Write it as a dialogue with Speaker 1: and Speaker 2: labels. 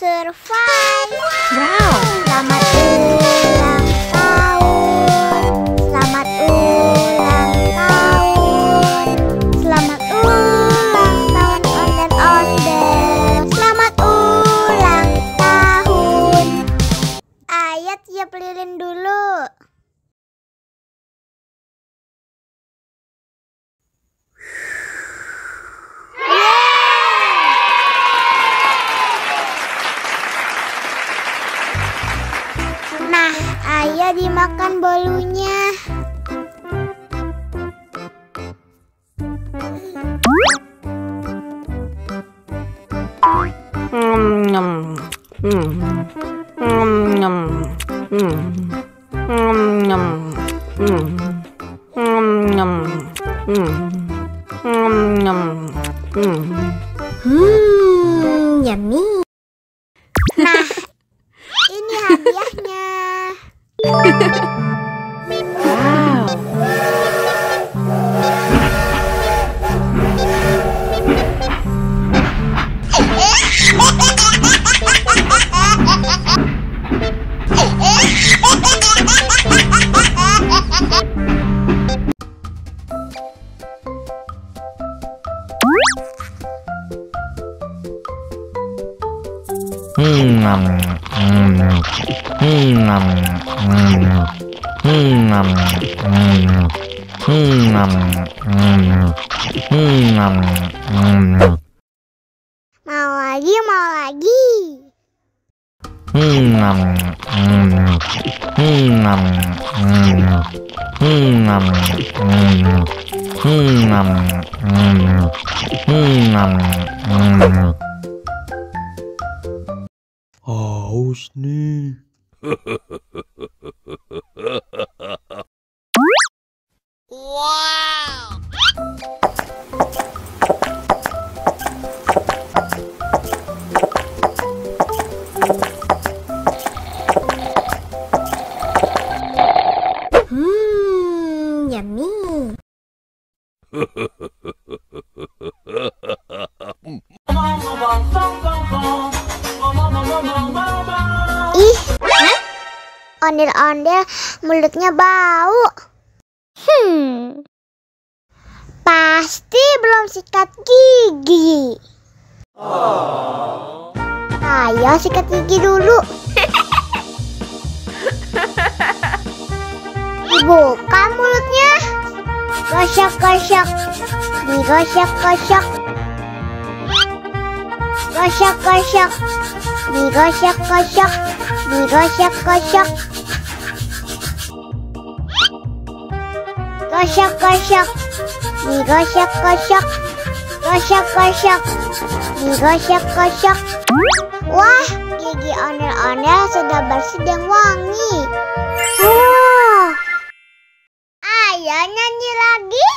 Speaker 1: survive.
Speaker 2: Wow.
Speaker 1: Selamat ulang tahun. Selamat ulang tahun. Selamat ulang tahun ondel-ondel. Selamat ulang tahun. Ayo tiup lilin dulu. Nah, ayo dimakan bolunya. Yummy. Nah, ini hadiahnya.
Speaker 2: Wow.
Speaker 1: Mau lagi, mau lagi.
Speaker 3: Haus nih.
Speaker 1: Yummy. Ih, ondel-ondel mulutnya bau. Pasti belum sikat gigi. Ayo sikat gigi dulu. Dibuka mulutnya. Gosok-gosok. Digosok-gosok. Gosok-gosok. Digosok-gosok. Digosok-gosok. Gosok-gosok. Digosok-gosok. Gosok-gosok. Digosok-gosok. Wah, gigi ondel-ondel sudah bersih dan wangi. Ayo nyanyi lagi.